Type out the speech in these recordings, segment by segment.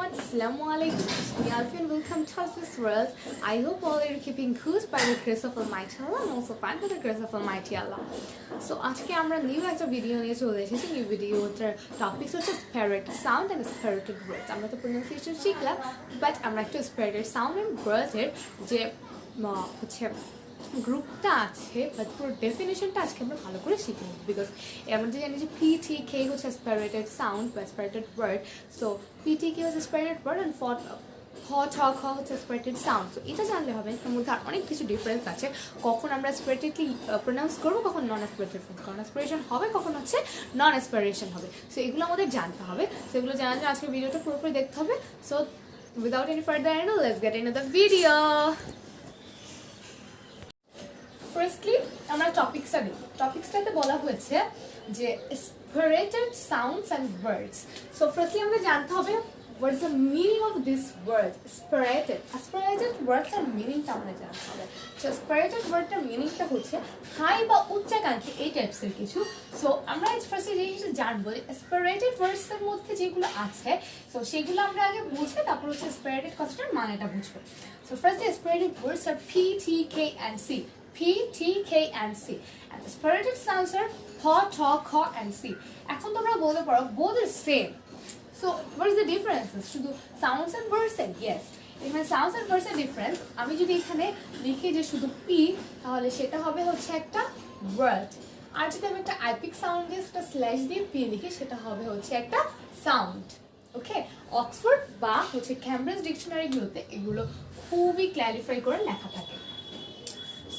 everyone, Assalamualaikum. It's me Alfie and welcome to ALFE'S world. I hope all are keeping good by the grace of Almighty Allah and also fine by the grace of Almighty Allah. So আজকে আমরা new একটা video নিয়ে চলে এসেছি। New ভিডিওটার topic হচ্ছে aspirated sound and aspirated words. আমরা তো প্রনাউন্সিয়েশন শিখলাম, বাট আমরা একটু aspirated sound and words এর যে হচ্ছে গ্রুপটা আছে বাট পুরো ডেফিনেশনটা আজকে আমরা ভালো করে শিখে নেব, বিকজ আমরা যে জানি যে PTK হচ্ছে অ্যাসপিরেটেড সাউন্ড বা অ্যাসপিরেটেড ওয়ার্ড। সো PTK হচ্ছে অ্যাসপিরেটেড ওয়ার্ড অ্যান্ড খ হচ্ছে অ্যাসপিরেটেড সাউন্ড। সো এটা জানলে হবে এর মধ্যে আর অনেক কিছু ডিফারেন্স আছে, কখন আমরা অ্যাসপিরেটেডলি প্রোনাউন্স করবো, কখন নন অ্যাসপিরেটেড, কখন অ্যাসপিরেশন হবে, কখন হচ্ছে নন অ্যাসপিরেশন হবে। সো এগুলো আমাদের জানতে হবে। সেগুলো জানার জন্য আজকে ভিডিওটা পুরোপুরি দেখতে হবে। So without any further ado let's get into the video. Firstly আমরা টপিক্সটাতে বলা হয়েছে যে aspirated sounds and words. So firstly আমাদের জানতে হবে what is the meaning of this word aspirated words এর মিনিংটা আমরা জানতে হবে। So aspirated ওয়ার্ডটার মিনিংটা হচ্ছে হাই বা উচ্চাকাঙ্ক্ষী এই টাইপসের কিছু। সো আমরা ফার্স্টে যে জিনিসটা জানবো যে aspirated words এর মধ্যে যেগুলো আছে সো সেগুলো আমরা আগে বুঝে তারপর হচ্ছে aspirated কথাটার মানেটা বুঝবো। So first aspirated words are P, T, K and C. P, T, K and C. And aspirated sounds are P, T, K and C. এখন তোমরা বলতে পারো both are same. So what is the difference? শুধু sounds and words? Yes. এখানে sounds and words এর difference আমি যদি এখানে লিখি যে শুধু P তাহলে সেটা হবে হচ্ছে একটা word, আর যদি আমি একটা আইপিক সাউন্ড দিয়ে একটা স্ল্যাশ দিয়ে P লিখি সেটা হবে হচ্ছে একটা সাউন্ড। ওকে, অক্সফোর্ড বা হচ্ছে ক্যামব্রিজ ডিকশনারিগুলোতে এগুলো খুবই ক্ল্যারিফাই করে লেখা থাকে।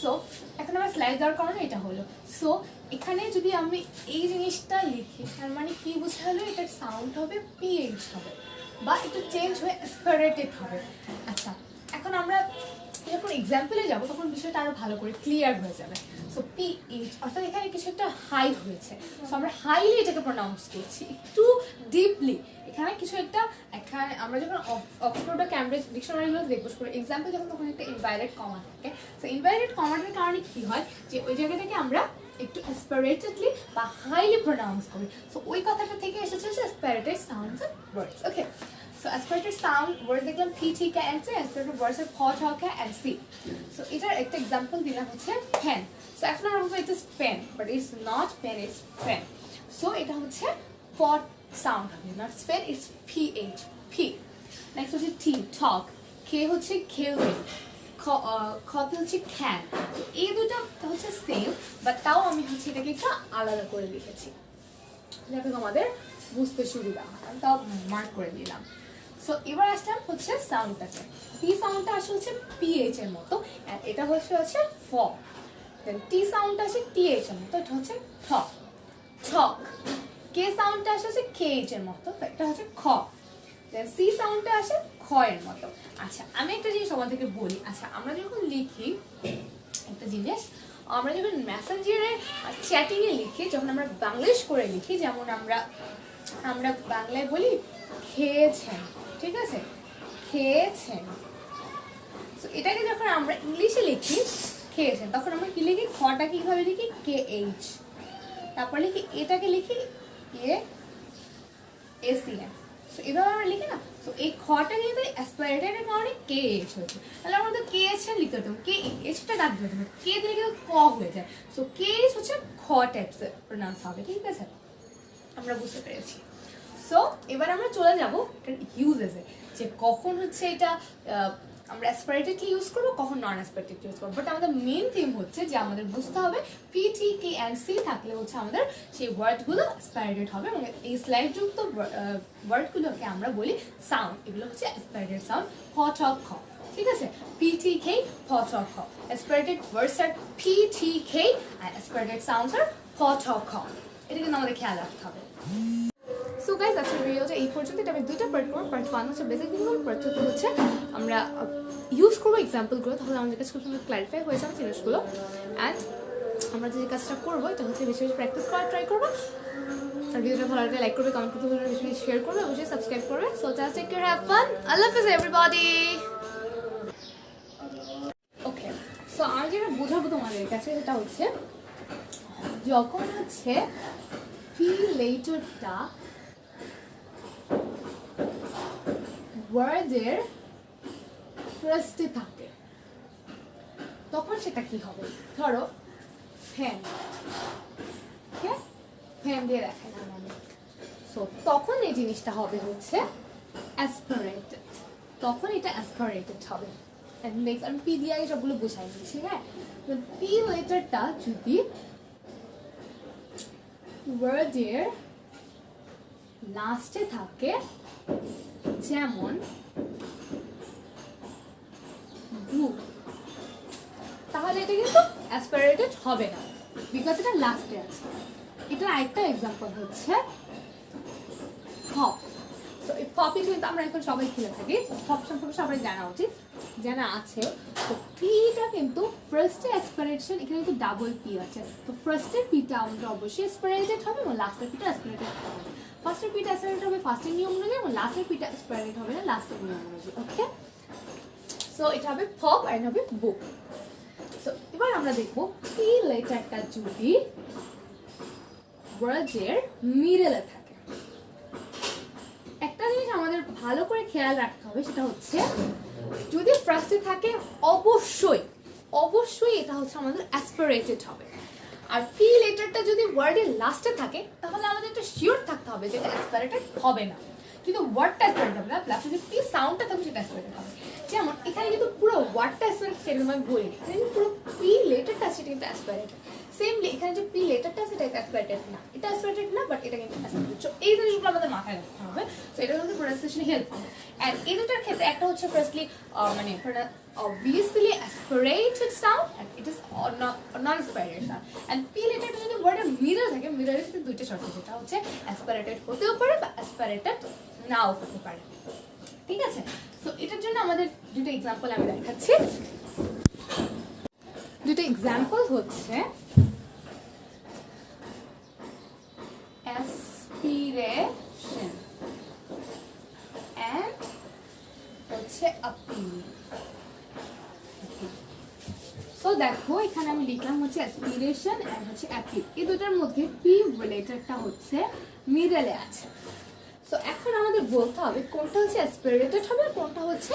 সো এখন আমার স্লাইড দেওয়ার কারণে এটা হলো। সো এখানে যদি আমি এই জিনিসটা লিখি তার মানে কি বোঝা হলো, এটার সাউন্ড হবে PH হবে বা একটু চেঞ্জ হয়ে অ্যাসপিরেটেড হবে। আচ্ছা, এখন আমরা যখন এক্সাম্পলে যাবো তখন বিষয়টা আরো ভালো করে ক্লিয়ার হয়ে যাবে। সো PH অর্থাৎ এখানে কিছু একটা হাই হয়েছে, সো আমরা হাইলি এটাকে প্রোনাউন্স করছি একটু ডিপলি। এখানে কিছু একটা এখানে আমরা যখন অক্সফোর্ড বা ক্যামব্রিজ ডিকশনারিগুলো দেখবো ফর এক্সাম্পল যখন তখন একটা ইনভাইটেড কমা থাকে। সো ইনভাইটেড কমাটার কারণে কি হয় যে ওই জায়গাটাকে আমরা একটু অ্যাসপিরেটেডলি বা হাইলি প্রোনাউন্স করি। সো ওই কথাটা থেকে এসেছে হচ্ছে aspirated sounds and words. Okay, so aspirated sound words দেখলাম P, T, K and C, aspirated words এর P, T, K and C. So এটার একটা এক্সাম্পল দিলাম হচ্ছে পেন। সো এখন আমরা বলবো it is pen, but it's not pen, it's pen. So এটা হচ্ছে পট সাউন্ড হবে, not pen, it's PH, P। Next হচ্ছে T, talk, K হচ্ছে খেলবে, খতে হচ্ছে ক্যান। এই দুটো হচ্ছে সেম, বাট তাও আমি হচ্ছে এটাকে একটু আলাদা করে লিখেছি যাতে আমাদের বুঝতে সুবিধা হয়, আমি তাও মার্ক করে দিলাম। সো এবার আসলাম হচ্ছে সাউন্ডটাকে। P সাউন্ডটা আসে হচ্ছে PH এর মতো, অ্যান্ড এটা হচ্ছে ফ। দেন T সাউন্ডটা আসে TH এর মতো, এটা হচ্ছে ঠ, ঠক। K সাউন্ডটা আসে হচ্ছে KH এর মতো, এটা হচ্ছে খ। দেন C সাউন্ডটা আসে খ এর মতো। আচ্ছা, আমি একটা জিনিস তোমাদেরকে বলি। আচ্ছা, আমরা যখন লিখি একটা জিনিস, আমরা যখন মেসেঞ্জারে চ্যাটিংয়ে লিখি, যখন আমরা বাংলিশ করে লিখি, যেমন আমরা বাংলায় বলি খেয়েছেন, ঠিক আছে, খেয়েছেন। সো এটাকে যখন আমরা ইংলিশে লিখি খেয়েছেন তখন আমরা কি লিখি, খটা কিভাবে লিখি KH, তারপর লিখি এটাকে লিখি ACM। সো এভাবে আমরা লিখি না। সো এই খটা কিন্তু অ্যাসপিরেটেড এর কারণে KH হয়েছে, তাহলে আমরা তো KH লিখতে হতাম, KHটা ডাক দিতে হতাম, K দিলে কিন্তু ক হয়ে যায়। সো KH হচ্ছে খ টাইপসের প্রোনাউন্স হবে, ঠিক আছে, আমরা বুঝতে পেরেছি। সো এবার আমরা চলে যাব এটার ইউজেসে, যে কখন হচ্ছে এটা আমরা অ্যাসপিরেটেডলি ইউজ করবো, কখন নন অ্যাসপিরেটেডলি ইউজ করবো। বাট আমাদের মেইন থিম হচ্ছে যে আমাদের বুঝতে হবে P, T, K and C থাকলে হচ্ছে আমাদের সেই ওয়ার্ডগুলো অ্যাসপিরেটেড হবে, এবং এই স্লাইডযুক্ত ওয়ার্ডগুলোকে আমরা বলি সাউন্ড। এগুলো হচ্ছে অ্যাসপিরেটেড সাউন্ড, খ, ঠ, খ, ঠিক আছে, P, T, K, খ, ঠ, খ। অ্যাসপিরেটেড ওয়ার্ডস আর P, T, K and aspirated sounds আর খ, ঠ, খ। এটা কিন্তু আমাদের খেয়াল রাখতে হবে। সো গাইজ, আজকের ভিডিওটা এই পর্যন্ত। এটা আমি দুইটা পার্ট করবো। পার্ট 1 হচ্ছে বেসিক জিনিসগুলো, পার্ট 2 হচ্ছে আমরা ইউজ করবো এক্সাম্পলগুলো, তাহলে আমাদের কাছে খুব সুন্দর ক্লারিফাই হয়ে যাবে জিনিসগুলো। অ্যান্ড আমরা যে কাজটা করবো এটা হচ্ছে বেশি বেশি প্র্যাকটিস করার ট্রাই করবো। আর ভিডিওটা ভালো লাগলে লাইক করবে, কমেন্ট করতে ভুলবে, বেশি বেশি শেয়ার করবে, অবশ্যই সাবস্ক্রাইব করবে। So just take care, have fun, আল্লাহ হাফেজ এভরিবডি। ওকে, সো আমি যেটা বোঝাবো তোমাদের কাছে সেটা হচ্ছে যখন হচ্ছে P লেটারটা ওয়ার্ডের ফার্স্টে থাকে তখন সেটা কি হবে? ধরো ফ্যান, ফ্যান দিয়ে দেখালাম আমি। সো তখন এই জিনিসটা হবে হচ্ছে অ্যাসপিরেটেড, তখন এটা অ্যাসপিরেটেড হবে। নেক্সট আমি পি দিয়ে আগে সবগুলো বোঝাই নিচ্ছি। হ্যাঁ, পি লেটারটা যদি ওয়ার্ডের লাস্টে থাকে, যেমন গ্রুপ, তাহলে এটা কিন্তু অ্যাসপিরেটেড হবে না, বিকজ এটা লাস্টে আছে। এটার আরেকটা এক্সাম্পল হচ্ছে হপ। সো এই পপি কিন্তু আমরা এখন সবাই খেলে থাকি, হপ সম্পর্কে সবাই জানা উচিত, জানা আছে। তো পিটা কিন্তু ফার্স্টে অ্যাসপিরেশন, এখানে কিন্তু ডাবল পি আছে। তো ফার্স্টের পিটা আমাদের অবশ্যই অ্যাসপিরেটেড হবে এবং লাস্টের পিটা অ্যাসপিরেটেড হবে। ফার্স্টের পিটা অ্যাসপিরেটেড হবে ফার্স্টের নিয়ম অনুযায়ী এবং লাস্টের পিটা অ্যাসপিরেটেড হবে না লাস্টের নিয়ম অনুযায়ী। ওকে, সো এটা হবে পপ আর এটা হবে বুক। সো এবার আমরা দেখবো পি লেটারটা যদি ওয়ার্ডের মিডলে থাকে, একটা জিনিস আমাদের ভালো করে খেয়াল রাখতে হবে, সেটা হচ্ছে যদি ফার্স্টে থাকে অবশ্যই অবশ্যই এটা হচ্ছে আমাদের অ্যাসপিরেটেড হবে। আর পি লেটারটা যদি ওয়ার্ডের লাস্টে থাকে তাহলে আমাদের একটা শিওর থাকতে হবে যে এটা অ্যাসপিরেটেড হবে না, কিন্তু ওয়ার্ডটা অ্যাসপিরেটেড হবে না, প্লাস যদি পি সাউন্ডটা থাকবে সেটা অ্যাসপিরেটেড হবে। যেমন এখানে কিন্তু পুরো ওয়ার্ডটা অ্যাসপিরেটেড, সেটা আমি বলিনি, এখানে কিন্তু পুরো পি লেটারটা সেটা কিন্তু অ্যাসপিরেটেড। সেমলি এখানে যে পি লেটারটা সেটা অ্যাসপিরেটেড না, এটা অ্যাসপিরেটেড না, বাট এটা কিন্তু অ্যাসপিরেটেড। সো এই জিনিসগুলো আমাদের মাথায় রাখতে হবে। সো এটা হচ্ছে প্রোনাউন্সিয়েশনে হেল্প করে। এন্ড এই দুটার ক্ষেত্রে একটা হচ্ছে ফার্স্টলি মানে obviously aspirated sound and it is non-aspirated sound. And P letter যদি ওয়ার্ডের মিডল থাকে, মিডলের ক্ষেত্রে দুইটা শর্ত, যেটা হচ্ছে অ্যাসপিরেটেড হতেও পারে বা অ্যাসপিরেটেড নাও হতে পারে। ঠিক আছে, সো এটার জন্য আমাদের দুটো এক্সাম্পল আমি দেখাচ্ছি। দুটো এক্সাম্পল হচ্ছে aspiration and হচ্ছে appeal। সো দেখো এখানে আমি লিখলাম হচ্ছে অ্যাসপিরেশন এন্ড হচ্ছে অ্যাপিল, এই দুটার মধ্যে পি রিলেটেডটা হচ্ছে মিডলে আছে। সো এখন আমাদের বলতে হবে কোনটা হচ্ছে অ্যাসপিরেটেড হবে আর কোনটা হচ্ছে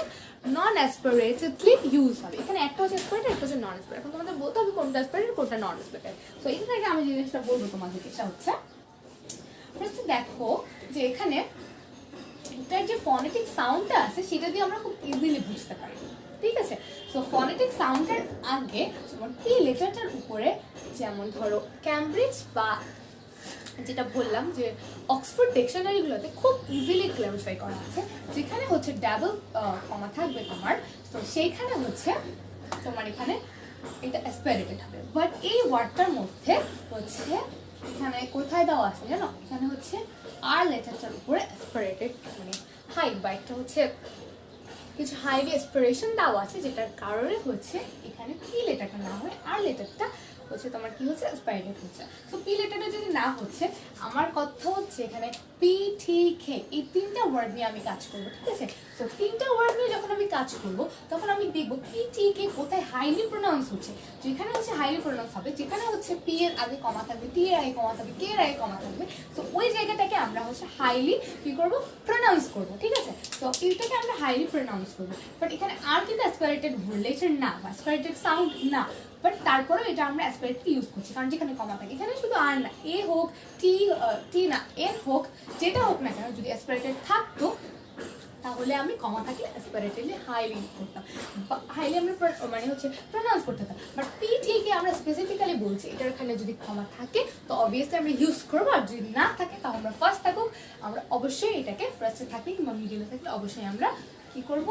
নন অ্যাসপিরেটেডলি ইউজ হবে। এখানে একটা হচ্ছে অ্যাসপিরেটেড, একটা হচ্ছে নন অ্যাসপিরেটেড। এখন তোমাদের বলতে হবে কোনটা অ্যাসপিরেটেড কোনটা নন অ্যাসপিরেটেড। সো এটা থেকে আমি জিনিসটা বলবো তোমাদেরকে, সেটা হচ্ছে ফার্স্ট দেখো যে এখানে এটার যে ফনেটিক সাউন্ডটা আছে সেটা দিয়ে আমরা খুব ইজিলি বুঝতে পারি। ঠিক আছে, সো ফনেটিক সাউন্ডের আগে যেমন পি লেটারটার উপরে, যেমন ধরো ক্যামব্রিজ বা যেটা বললাম যে অক্সফোর্ড ডিকশনারিগুলোতে খুব ইজিলি ক্লারিফাই করা আছে, যেখানে হচ্ছে ডাবল কমা থাকবে তোমার, তো সেইখানে হচ্ছে তোমার এখানে এটা অ্যাসপিরেটেড হবে। বাট এই ওয়ার্ডটার মধ্যে হচ্ছে এখানে কোথায় দেওয়া আছে জানো, এখানে হচ্ছে আর লেটারটার উপরে অ্যাসপিরেটেড মানে হাই বা একটা হচ্ছে কিছু হাইলি অ্যাসপিরেশন দেওয়া আছে, যেটার কারণে হচ্ছে এখানে পি লেটারটা না হয় আর লেটারটা হচ্ছে তোমার কি হচ্ছে অ্যাসপিরেটেড হচ্ছে। সো পি লেটারটা যদি না হচ্ছে, আমার কথা হচ্ছে এখানে পি টি কে এই তিনটা ওয়ার্ড নিয়ে আমি কাজ করবো। ঠিক আছে, তো তিনটা ওয়ার্ড নিয়ে যখন আমি কাজ করবো তখন আমি দেখবো পি টি কে কোথায় হাইলি প্রোনাউন্স হচ্ছে। যেখানে হচ্ছে হাইলি প্রোনাউন্স হবে, যেখানে হচ্ছে পি এর আগে কমা থাকবে, টি এর আগে কমা থাকবে, কে এর আগে কমা থাকবে, তো ওই জায়গাটাকে আমরা হচ্ছে হাইলি কি করবো প্রোনাউন্স করবো। ঠিক আছে, তো এইটাকে আমরা হাইলি প্রোনাউন্স করবো। বাট এখানে আর কিন্তু অ্যাসপিরেটেড রিলেটেড না বা অ্যাসপিরেটেড সাউন্ড না, বাট তারপরেও এটা আমরা অ্যাসপিরেটেড ইউজ করছি, কারণ যেখানে কমা থাকে এখানে শুধু আর না, এ হোক টি না এন হোক, যেটা হোক না কেন, যদি অ্যাসপিরেটেড থাকতো তাহলে আমি কমা থাকলে অ্যাসপিরেটেডলি হাইলি করতাম, হাইলি আমরা মানে হচ্ছে প্রোনাউন্স করতে হতাম। বাট পি টিকে আমরা স্পেসিফিক্যালি বলছি এটার এখানে যদি কমা থাকে তো অবভিয়াসলি আমরা ইউজ করবো, আর যদি না থাকে তাহলে আমরা ফার্স্ট থাকুক আমরা অবশ্যই এটাকে ফার্স্টে থাকলে কিংবা মিডিলে থাকলে অবশ্যই আমরা কি করব,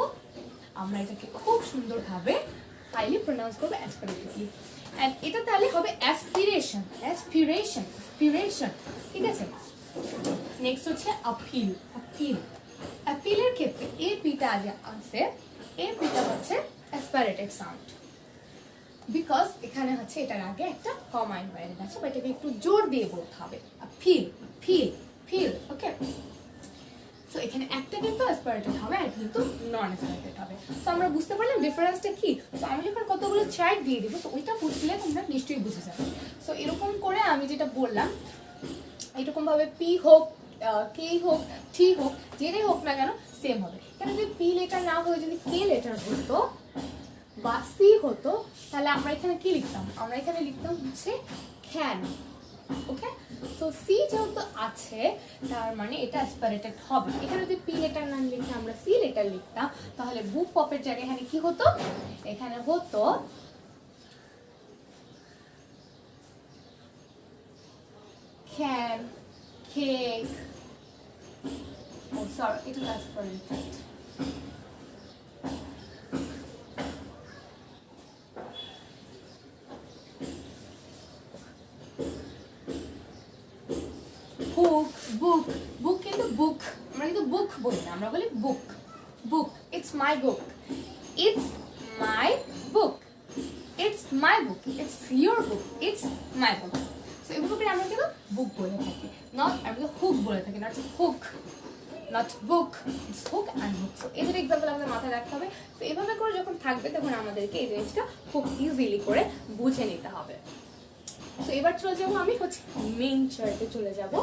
আমরা এটাকে খুব সুন্দরভাবে হাইলি প্রোনাউন্স করবো অ্যাসপিরেটেডলি। এন্ড এটা তাহলে হবে অ্যাসপিরেশন, অ্যাসপিরেশন, অ্যাসপিরেশন। ঠিক আছে, নেক্সট হচ্ছে আপিল। আপিল, অ্যাপিলের ক্ষেত্রে এ পিটা আগে আছে, এ পিটা হচ্ছে অ্যাসপিরেটেড সাউন্ড, বিকজ এখানে হচ্ছে এটার আগে একটা কমা ইনভাইটেড আছে, বা এটাকে একটু জোর দিয়ে বলতে হবে আপিল, ফিল, ফিল। ওকে, সো এখানে একটা কিন্তু অ্যাসপিরেটেড হবে আর কিন্তু নন অ্যাসপিরেটেড হবে। সো আমরা বুঝতে পারলাম ডিফারেন্সটা কি। সো আমি যখন কতগুলো চার্ট দিয়ে দিব তো ওইটা বুঝলে তোমরা নিশ্চয়ই বুঝে যাবে। সো এরকম করে আমি যেটা বললাম এরকম ভাবে পি হোক, কে হোক, টি হোক, যেটাই হোক না কেন, সেম হবে। এখানে যদি পি লেটার না হয়ে যদি কে লেটার হতো বা সি হতো তাহলে আমরা এখানে কি লিখতাম, আমরা এখানে লিখতাম হচ্ছে ক্যান। ওকে, সো সি যেহেতু আছে তার মানে এটা অ্যাসপারেটেড হবে। এখানে যদি পি লেটার না লিখে আমরা সি লেটার লিখতাম তাহলে বুক পপের জায়গায় এখানে কি হতো, এখানে হতো ক্যান, কেক। ও সরি, এটা অ্যাসপারেটেড। বুক, বুক, বুক কিন্তু বুক, আমরা কিন্তু বুক বলি না, আমরা বলি book. Book, it's my book, it's my book, it's my book, it's your book, it's my book. So এগুলো করে আমরা কিন্তু বুক বলে থাকি, নট আমরা হুক বলে থাকি, not hook, not book, it's hook and book. So এই দুটো এক্সাম্পল আমাদের মাথায় রাখতে হবে। তো এভাবে করে যখন থাকবে তখন আমাদেরকে এই জিনিসটা খুব ইজিলি করে বুঝে নিতে হবে। তো এবার চলে যাবো আমি হচ্ছে মেইন চার্টে চলে যাব।